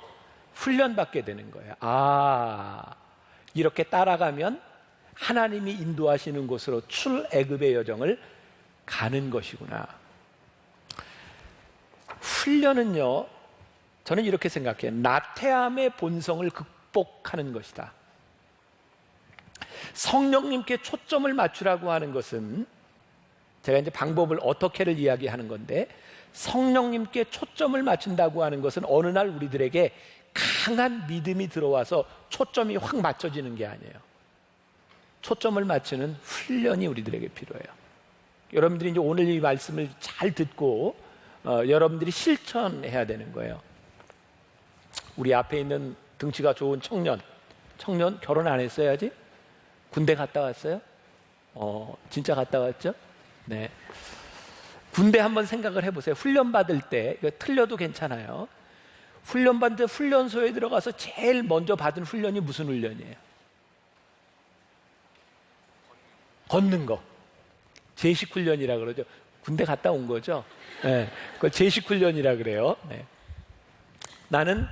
훈련받게 되는 거예요. 이렇게 따라가면 하나님이 인도하시는 곳으로 출애굽의 여정을 가는 것이구나. 훈련은요, 저는 이렇게 생각해요. 나태함의 본성을 극복하는 것이다. 성령님께 초점을 맞추라고 하는 것은 제가 이제 방법을 어떻게를 이야기하는 건데 성령님께 초점을 맞춘다고 하는 것은 어느 날 우리들에게 강한 믿음이 들어와서 초점이 확 맞춰지는 게 아니에요. 초점을 맞추는 훈련이 우리들에게 필요해요. 여러분들이 이제 오늘 이 말씀을 잘 듣고 여러분들이 실천해야 되는 거예요. 우리 앞에 있는 등치가 좋은 청년 결혼 안 했어야지? 군대 갔다 왔어요? 진짜 갔다 왔죠? 네. 군대 한번 생각을 해보세요. 훈련 받을 때 이거 틀려도 괜찮아요. 훈련 받을 때 훈련소에 들어가서 제일 먼저 받은 훈련이 무슨 훈련이에요? 걷는 거. 제식 훈련이라 그러죠. 군대 갔다 온 거죠. 네. 그걸 제식 훈련이라 그래요. 네. 나는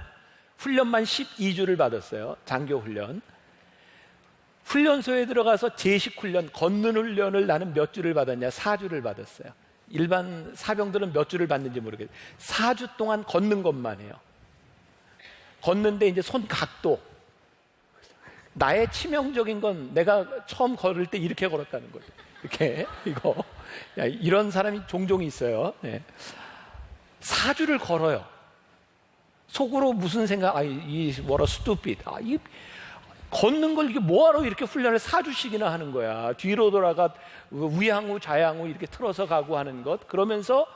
훈련만 12주를 받았어요. 장교 훈련. 훈련소에 들어가서 제식 훈련, 걷는 훈련을 나는 몇 주를 받았냐? 4주를 받았어요. 일반 사병들은 몇 주를 받는지 모르겠어요. 4주 동안 걷는 것만 해요. 걷는데 이제 손 각도. 나의 치명적인 건 내가 처음 걸을 때 이렇게 걸었다는 거죠. 이렇게, 이거. 야, 이런 사람이 종종 있어요. 네. 4주를 걸어요. 속으로 무슨 생각, 이 what a stupid. 이 걷는 걸 이게 뭐하러 이렇게 훈련을 4주씩이나 하는 거야. 뒤로 돌아가 우양우 좌양우 이렇게 틀어서 가고 하는 것. 그러면서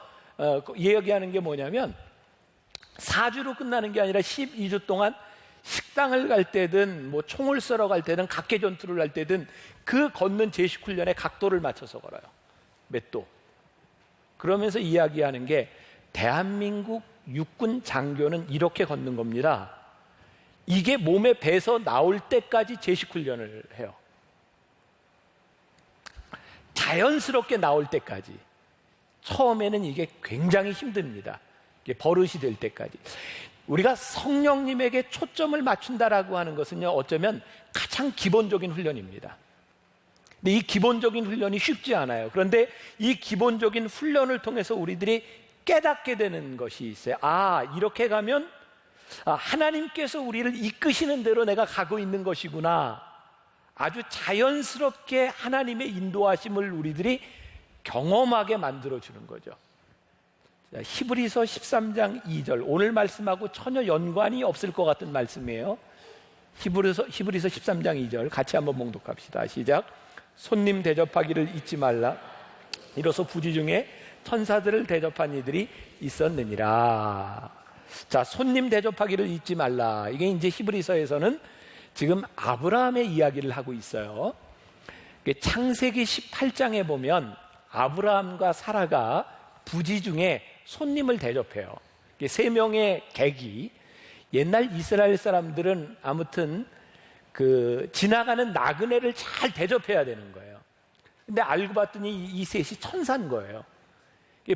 이야기하는 게 뭐냐면 4주로 끝나는 게 아니라 12주 동안 식당을 갈 때든 뭐 총을 쏘러 갈 때든 각계 전투를 할 때든 그 걷는 제식 훈련의 각도를 맞춰서 걸어요. 몇 도. 그러면서 이야기하는 게 대한민국 육군 장교는 이렇게 걷는 겁니다. 이게 몸에 배서 나올 때까지 제식 훈련을 해요. 자연스럽게 나올 때까지. 처음에는 이게 굉장히 힘듭니다. 이게 버릇이 될 때까지. 우리가 성령님에게 초점을 맞춘다라고 하는 것은요, 어쩌면 가장 기본적인 훈련입니다. 근데 이 기본적인 훈련이 쉽지 않아요. 그런데 이 기본적인 훈련을 통해서 우리들이 깨닫게 되는 것이 있어요. 이렇게 가면 하나님께서 우리를 이끄시는 대로 내가 가고 있는 것이구나. 아주 자연스럽게 하나님의 인도하심을 우리들이 경험하게 만들어주는 거죠. 자, 히브리서 13장 2절, 오늘 말씀하고 전혀 연관이 없을 것 같은 말씀이에요. 히브리서 13장 2절 같이 한번 봉독합시다. 시작. 손님 대접하기를 잊지 말라. 이로써 부지 중에 천사들을 대접한 이들이 있었느니라. 자, 손님 대접하기를 잊지 말라. 이게 이제 히브리서에서는 지금 아브라함의 이야기를 하고 있어요. 창세기 18장에 보면 아브라함과 사라가 부지 중에 손님을 대접해요. 3명의 객이, 옛날 이스라엘 사람들은 아무튼 지나가는 나그네를 잘 대접해야 되는 거예요. 근데 알고 봤더니 이 셋이 천사인 거예요.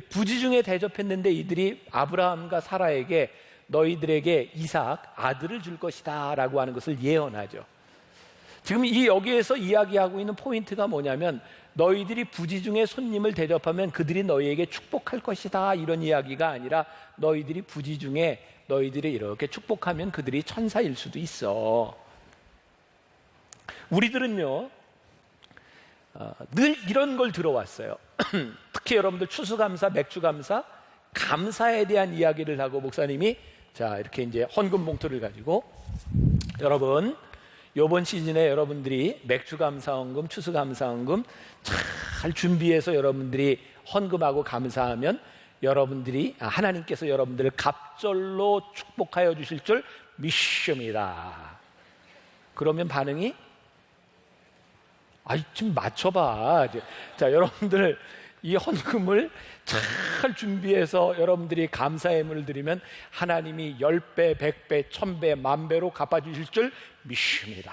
부지 중에 대접했는데 이들이 아브라함과 사라에게 너희들에게 이삭 아들을 줄 것이다 라고 하는 것을 예언하죠. 지금 여기에서 이야기하고 있는 포인트가 뭐냐면 너희들이 부지 중에 손님을 대접하면 그들이 너희에게 축복할 것이다, 이런 이야기가 아니라 너희들이 부지 중에 너희들이 이렇게 축복하면 그들이 천사일 수도 있어. 우리들은요 늘 이런 걸 들어왔어요. 특히 여러분들 추수감사, 맥주감사, 감사에 대한 이야기를 하고 목사님이 자 이렇게 이제 헌금 봉투를 가지고 여러분 이번 시즌에 여러분들이 맥주감사 헌금, 추수감사 헌금 잘 준비해서 여러분들이 헌금하고 감사하면 여러분들이 하나님께서 여러분들을 갑절로 축복하여 주실 줄 믿습니다. 그러면 반응이 좀 맞춰봐. 자, 여러분들 이 헌금을 잘 준비해서 여러분들이 감사의 예물을 드리면 하나님이 10배, 100배, 1000배, 10,000배로 갚아주실 줄 믿습니다.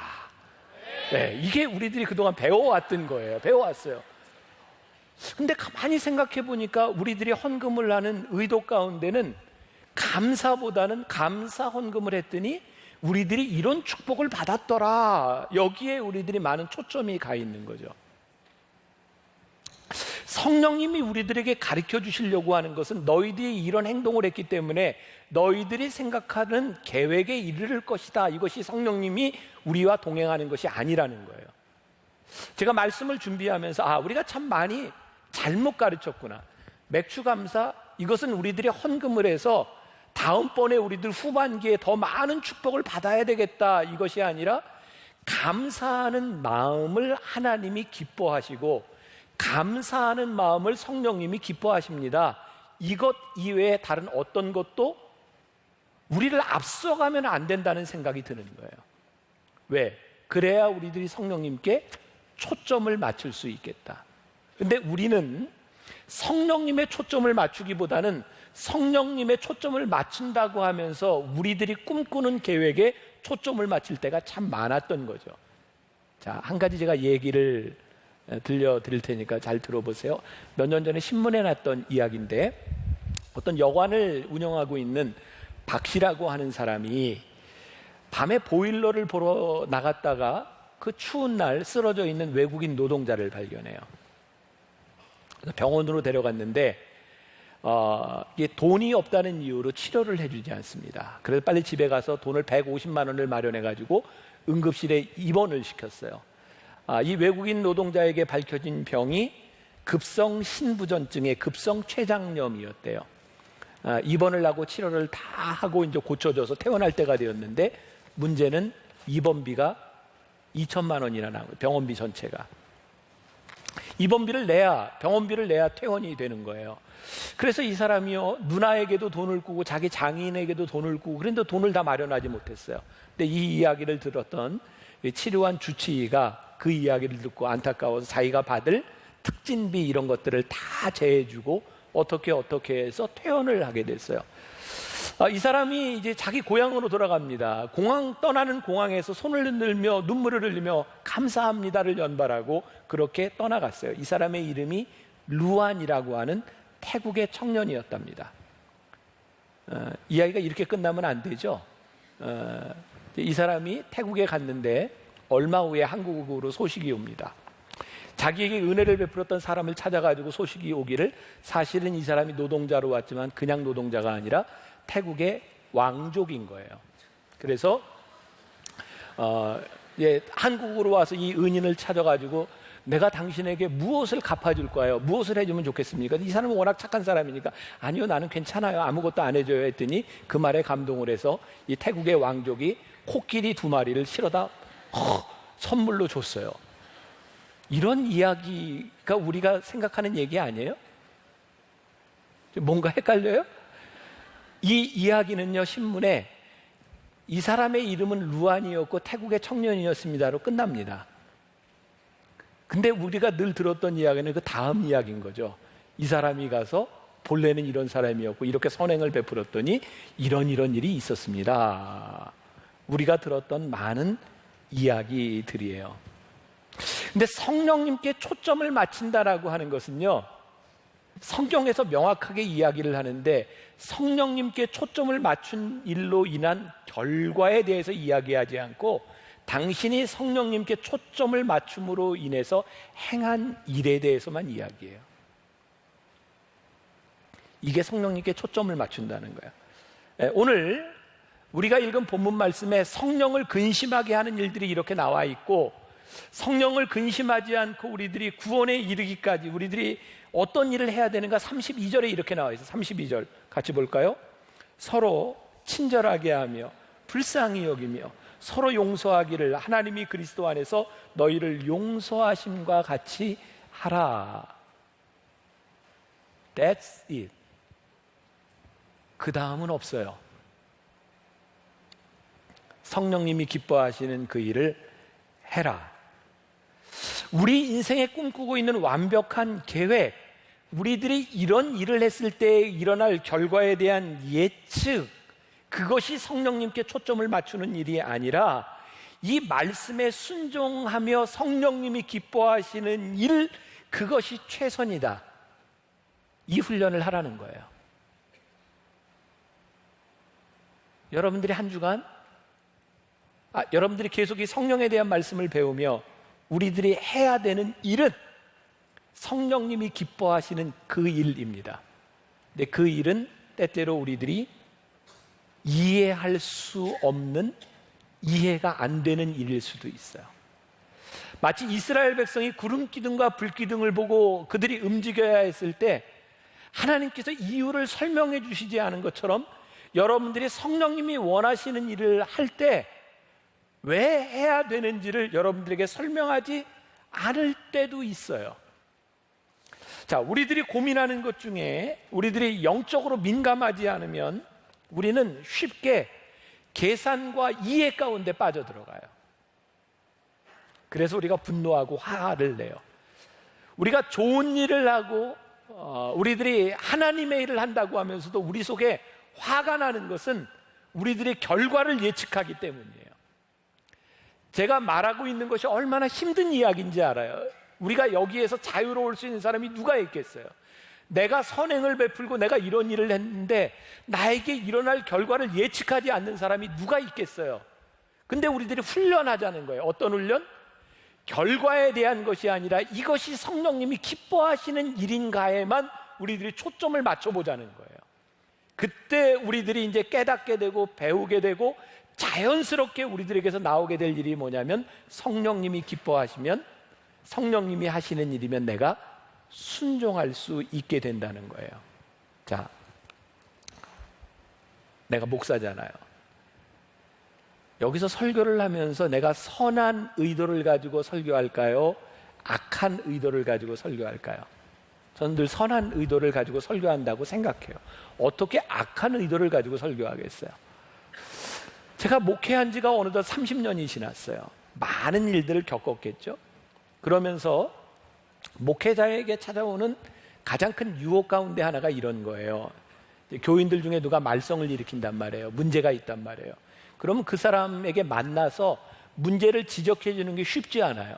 네, 이게 우리들이 그동안 배워왔던 거예요. 배워왔어요. 근데 가만히 생각해 보니까 우리들이 헌금을 하는 의도 가운데는 감사보다는 감사 헌금을 했더니 우리들이 이런 축복을 받았더라. 여기에 우리들이 많은 초점이 가 있는 거죠. 성령님이 우리들에게 가르쳐 주시려고 하는 것은 너희들이 이런 행동을 했기 때문에 너희들이 생각하는 계획에 이르를 것이다. 이것이 성령님이 우리와 동행하는 것이 아니라는 거예요. 제가 말씀을 준비하면서 우리가 참 많이 잘못 가르쳤구나. 맥주감사, 이것은 우리들이 헌금을 해서 다음번에 우리들 후반기에 더 많은 축복을 받아야 되겠다, 이것이 아니라 감사하는 마음을 하나님이 기뻐하시고 감사하는 마음을 성령님이 기뻐하십니다. 이것 이외에 다른 어떤 것도 우리를 앞서가면 안 된다는 생각이 드는 거예요. 왜? 그래야 우리들이 성령님께 초점을 맞출 수 있겠다. 근데 우리는 성령님의 초점을 맞추기보다는 성령님의 초점을 맞춘다고 하면서 우리들이 꿈꾸는 계획에 초점을 맞출 때가 참 많았던 거죠. 자, 한 가지 제가 얘기를 들려드릴 테니까 잘 들어보세요. 몇 년 전에 신문에 났던 이야기인데 어떤 여관을 운영하고 있는 박 씨라고 하는 사람이 밤에 보일러를 보러 나갔다가 그 추운 날 쓰러져 있는 외국인 노동자를 발견해요. 병원으로 데려갔는데 이게 돈이 없다는 이유로 치료를 해주지 않습니다. 그래서 빨리 집에 가서 돈을 150만 원을 마련해 가지고 응급실에 입원을 시켰어요. 이 외국인 노동자에게 밝혀진 병이 급성 신부전증의 급성 췌장염이었대요. 입원을 하고 치료를 다 하고 이제 고쳐져서 퇴원할 때가 되었는데 문제는 입원비가 2천만 원이나 나온 거예요. 병원비 전체가. 입원비를 내야, 병원비를 내야 퇴원이 되는 거예요. 그래서 이 사람이요, 누나에게도 돈을 꾸고 자기 장인에게도 돈을 꾸고 그런데 돈을 다 마련하지 못했어요. 근데 이 이야기를 들었던 치료한 주치의가 그 이야기를 듣고 안타까워서 자기가 받을 특진비 이런 것들을 다 제해주고 어떻게 해서 퇴원을 하게 됐어요. 이 사람이 이제 자기 고향으로 돌아갑니다. 떠나는 공항에서 손을 들며 눈물을 흘리며 감사합니다를 연발하고 그렇게 떠나갔어요. 이 사람의 이름이 루안이라고 하는 태국의 청년이었답니다. 이야기가 이렇게 끝나면 안 되죠. 이 사람이 태국에 갔는데 얼마 후에 한국으로 소식이 옵니다. 자기에게 은혜를 베풀었던 사람을 찾아가지고 소식이 오기를 사실은 이 사람이 노동자로 왔지만 그냥 노동자가 아니라 태국의 왕족인 거예요. 그래서 한국으로 와서 이 은인을 찾아가지고 내가 당신에게 무엇을 갚아줄 거예요? 무엇을 해주면 좋겠습니까? 이 사람은 워낙 착한 사람이니까 아니요, 나는 괜찮아요. 아무것도 안 해줘요 했더니 그 말에 감동을 해서 이 태국의 왕족이 코끼리 2마리를 실어다 선물로 줬어요. 이런 이야기가 우리가 생각하는 얘기 아니에요? 뭔가 헷갈려요? 이 이야기는요, 신문에 이 사람의 이름은 루안이었고 태국의 청년이었습니다로 끝납니다. 근데 우리가 늘 들었던 이야기는 그 다음 이야기인 거죠. 이 사람이 가서 본래는 이런 사람이었고 이렇게 선행을 베풀었더니 이런 일이 있었습니다. 우리가 들었던 많은 이야기들이에요. 근데 성령님께 초점을 맞춘다라고 하는 것은요, 성경에서 명확하게 이야기를 하는데 성령님께 초점을 맞춘 일로 인한 결과에 대해서 이야기하지 않고 당신이 성령님께 초점을 맞춤으로 인해서 행한 일에 대해서만 이야기해요. 이게 성령님께 초점을 맞춘다는 거예요. 오늘 우리가 읽은 본문 말씀에 성령을 근심하게 하는 일들이 이렇게 나와 있고 성령을 근심하지 않고 우리들이 구원에 이르기까지 우리들이 어떤 일을 해야 되는가 32절에 이렇게 나와 있어요. 32절 같이 볼까요? 서로 친절하게 하며 불쌍히 여기며 서로 용서하기를 하나님이 그리스도 안에서 너희를 용서하심과 같이 하라. That's it. 그 다음은 없어요. 성령님이 기뻐하시는 그 일을 해라. 우리 인생에 꿈꾸고 있는 완벽한 계획, 우리들이 이런 일을 했을 때 일어날 결과에 대한 예측, 그것이 성령님께 초점을 맞추는 일이 아니라 이 말씀에 순종하며 성령님이 기뻐하시는 일, 그것이 최선이다. 이 훈련을 하라는 거예요. 여러분들이 한 주간 여러분들이 계속 이 성령에 대한 말씀을 배우며 우리들이 해야 되는 일은 성령님이 기뻐하시는 그 일입니다. 근데 그 일은 때때로 우리들이 이해할 수 없는, 이해가 안 되는 일일 수도 있어요. 마치 이스라엘 백성이 구름 기둥과 불 기둥을 보고 그들이 움직여야 했을 때 하나님께서 이유를 설명해 주시지 않은 것처럼 여러분들이 성령님이 원하시는 일을 할 때 왜 해야 되는지를 여러분들에게 설명하지 않을 때도 있어요. 자, 우리들이 고민하는 것 중에 우리들이 영적으로 민감하지 않으면 우리는 쉽게 계산과 이해 가운데 빠져들어가요. 그래서 우리가 분노하고 화를 내요. 우리가 좋은 일을 하고 우리들이 하나님의 일을 한다고 하면서도 우리 속에 화가 나는 것은 우리들의 결과를 예측하기 때문이에요. 제가 말하고 있는 것이 얼마나 힘든 이야기인지 알아요. 우리가 여기에서 자유로울 수 있는 사람이 누가 있겠어요? 내가 선행을 베풀고 내가 이런 일을 했는데 나에게 일어날 결과를 예측하지 않는 사람이 누가 있겠어요? 근데 우리들이 훈련하자는 거예요. 어떤 훈련? 결과에 대한 것이 아니라 이것이 성령님이 기뻐하시는 일인가에만 우리들이 초점을 맞춰보자는 거예요. 그때 우리들이 이제 깨닫게 되고 배우게 되고 자연스럽게 우리들에게서 나오게 될 일이 뭐냐면, 성령님이 기뻐하시면, 성령님이 하시는 일이면 내가 순종할 수 있게 된다는 거예요. 자, 내가 목사잖아요. 여기서 설교를 하면서 내가 선한 의도를 가지고 설교할까요? 악한 의도를 가지고 설교할까요? 저는 늘 선한 의도를 가지고 설교한다고 생각해요. 어떻게 악한 의도를 가지고 설교하겠어요? 제가 목회한 지가 어느덧 30년이 지났어요. 많은 일들을 겪었겠죠. 그러면서 목회자에게 찾아오는 가장 큰 유혹 가운데 하나가 이런 거예요. 교인들 중에 누가 말썽을 일으킨단 말이에요. 문제가 있단 말이에요. 그러면 그 사람에게 만나서 문제를 지적해 주는 게 쉽지 않아요.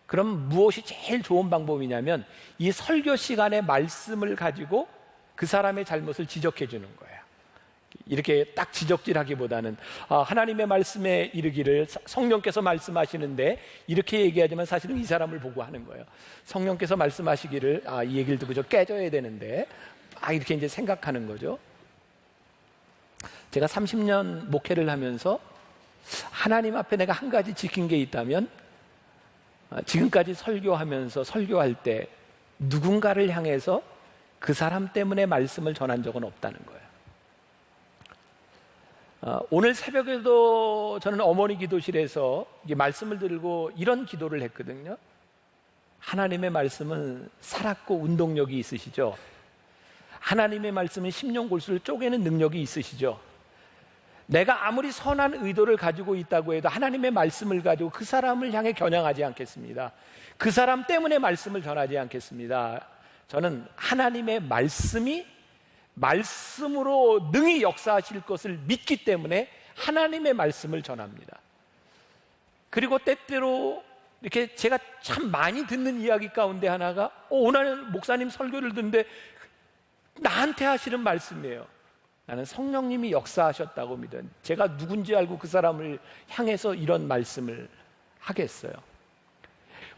그럼 무엇이 제일 좋은 방법이냐면, 이 설교 시간에 말씀을 가지고 그 사람의 잘못을 지적해 주는 거예요. 이렇게 딱 지적질하기보다는 하나님의 말씀에 이르기를, 성령께서 말씀하시는데 이렇게 얘기하지만 사실은 이 사람을 보고 하는 거예요. 성령께서 말씀하시기를 이 얘기를 듣고 저 깨져야 되는데 이렇게 이제 생각하는 거죠. 제가 30년 목회를 하면서 하나님 앞에 내가 한 가지 지킨 게 있다면, 지금까지 설교하면서 설교할 때 누군가를 향해서 그 사람 때문에 말씀을 전한 적은 없다는 거예요. 오늘 새벽에도 저는 어머니 기도실에서 말씀을 들고 이런 기도를 했거든요. 하나님의 말씀은 살았고 운동력이 있으시죠. 하나님의 말씀은 심령골수를 쪼개는 능력이 있으시죠. 내가 아무리 선한 의도를 가지고 있다고 해도 하나님의 말씀을 가지고 그 사람을 향해 겨냥하지 않겠습니다. 그 사람 때문에 말씀을 전하지 않겠습니다. 저는 하나님의 말씀이 말씀으로 능히 역사하실 것을 믿기 때문에 하나님의 말씀을 전합니다. 그리고 때때로 이렇게 제가 참 많이 듣는 이야기 가운데 하나가 오늘 목사님 설교를 듣는데 나한테 하시는 말씀이에요. 나는 성령님이 역사하셨다고 믿어요. 제가 누군지 알고 그 사람을 향해서 이런 말씀을 하겠어요.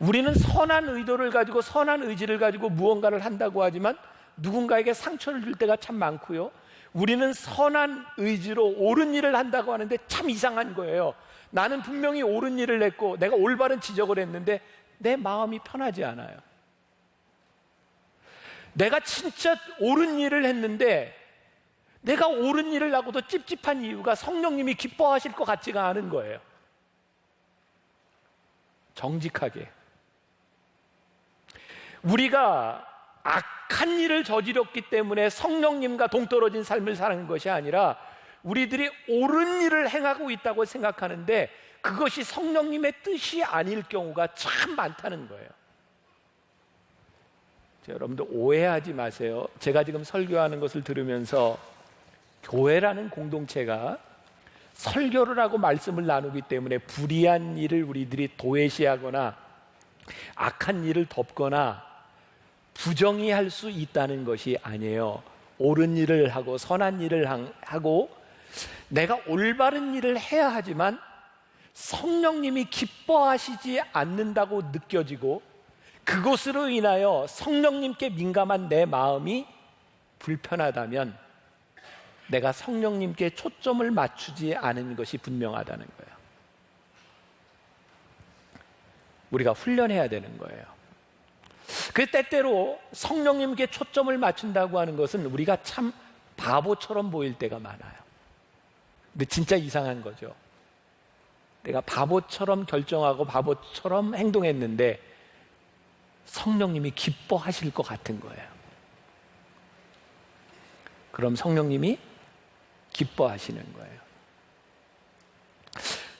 우리는 선한 의도를 가지고 선한 의지를 가지고 무언가를 한다고 하지만 누군가에게 상처를 줄 때가 참 많고요. 우리는 선한 의지로 옳은 일을 한다고 하는데 참 이상한 거예요. 나는 분명히 옳은 일을 했고 내가 올바른 지적을 했는데 내 마음이 편하지 않아요. 내가 진짜 옳은 일을 했는데 내가 옳은 일을 하고도 찝찝한 이유가 성령님이 기뻐하실 것 같지가 않은 거예요. 정직하게 우리가 악한 일을 저질렀기 때문에 성령님과 동떨어진 삶을 사는 것이 아니라 우리들이 옳은 일을 행하고 있다고 생각하는데 그것이 성령님의 뜻이 아닐 경우가 참 많다는 거예요. 여러분들 오해하지 마세요. 제가 지금 설교하는 것을 들으면서 교회라는 공동체가 설교를 하고 말씀을 나누기 때문에 불의한 일을 우리들이 도외시하거나 악한 일을 덮거나 부정의할 수 있다는 것이 아니에요. 옳은 일을 하고 선한 일을 하고 내가 올바른 일을 해야 하지만 성령님이 기뻐하시지 않는다고 느껴지고 그것으로 인하여 성령님께 민감한 내 마음이 불편하다면 내가 성령님께 초점을 맞추지 않은 것이 분명하다는 거예요. 우리가 훈련해야 되는 거예요. 그 때때로 성령님께 초점을 맞춘다고 하는 것은 우리가 참 바보처럼 보일 때가 많아요. 근데 진짜 이상한 거죠. 내가 바보처럼 결정하고 바보처럼 행동했는데 성령님이 기뻐하실 것 같은 거예요. 그럼 성령님이 기뻐하시는 거예요.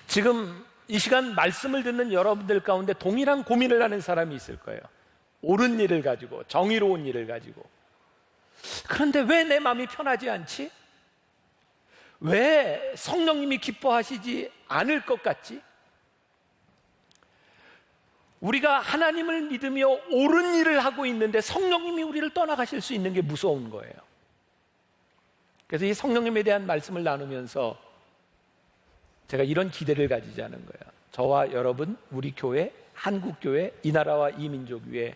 지금 이 시간 말씀을 듣는 여러분들 가운데 동일한 고민을 하는 사람이 있을 거예요. 옳은 일을 가지고, 정의로운 일을 가지고. 그런데 왜 내 마음이 편하지 않지? 왜 성령님이 기뻐하시지 않을 것 같지? 우리가 하나님을 믿으며 옳은 일을 하고 있는데 성령님이 우리를 떠나가실 수 있는 게 무서운 거예요. 그래서 이 성령님에 대한 말씀을 나누면서 제가 이런 기대를 가지자는 거예요. 저와 여러분, 우리 교회 한국교회, 이 나라와 이 민족 위에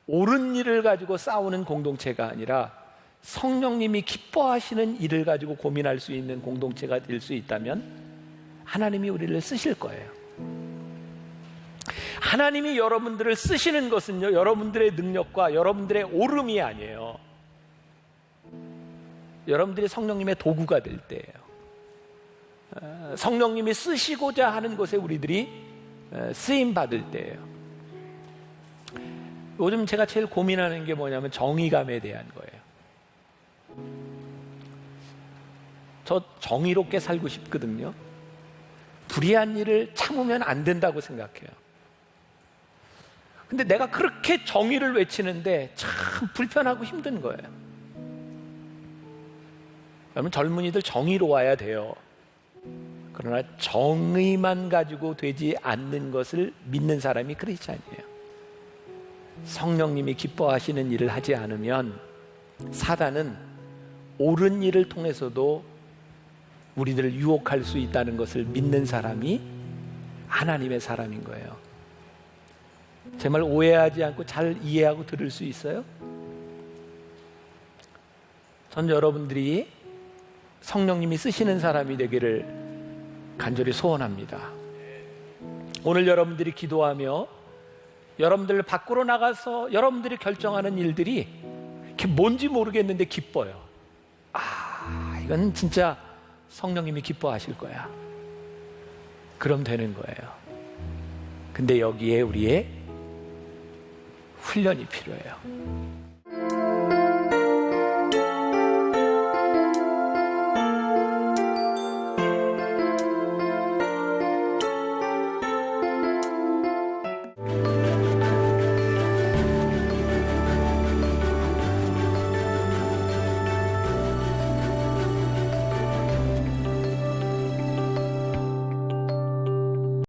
옳은 일을 가지고 싸우는 공동체가 아니라 성령님이 기뻐하시는 일을 가지고 고민할 수 있는 공동체가 될 수 있다면 하나님이 우리를 쓰실 거예요. 하나님이 여러분들을 쓰시는 것은요, 여러분들의 능력과 여러분들의 옳음이 아니에요. 여러분들이 성령님의 도구가 될 때예요. 성령님이 쓰시고자 하는 것에 우리들이 쓰임 받을 때예요. 요즘 제가 제일 고민하는 게 뭐냐면 정의감에 대한 거예요. 저 정의롭게 살고 싶거든요. 불의한 일을 참으면 안 된다고 생각해요. 근데 내가 그렇게 정의를 외치는데 참 불편하고 힘든 거예요. 여러분, 젊은이들 정의로워야 돼요. 그러나 정의만 가지고 되지 않는 것을 믿는 사람이 크리스찬이에요. 성령님이 기뻐하시는 일을 하지 않으면 사단은 옳은 일을 통해서도 우리들을 유혹할 수 있다는 것을 믿는 사람이 하나님의 사람인 거예요. 제 말 오해하지 않고 잘 이해하고 들을 수 있어요? 전 여러분들이 성령님이 쓰시는 사람이 되기를 간절히 소원합니다. 오늘 여러분들이 기도하며 여러분들 밖으로 나가서 여러분들이 결정하는 일들이 이게 뭔지 모르겠는데 기뻐요. 이건 진짜 성령님이 기뻐하실 거야. 그럼 되는 거예요. 근데 여기에 우리의 훈련이 필요해요.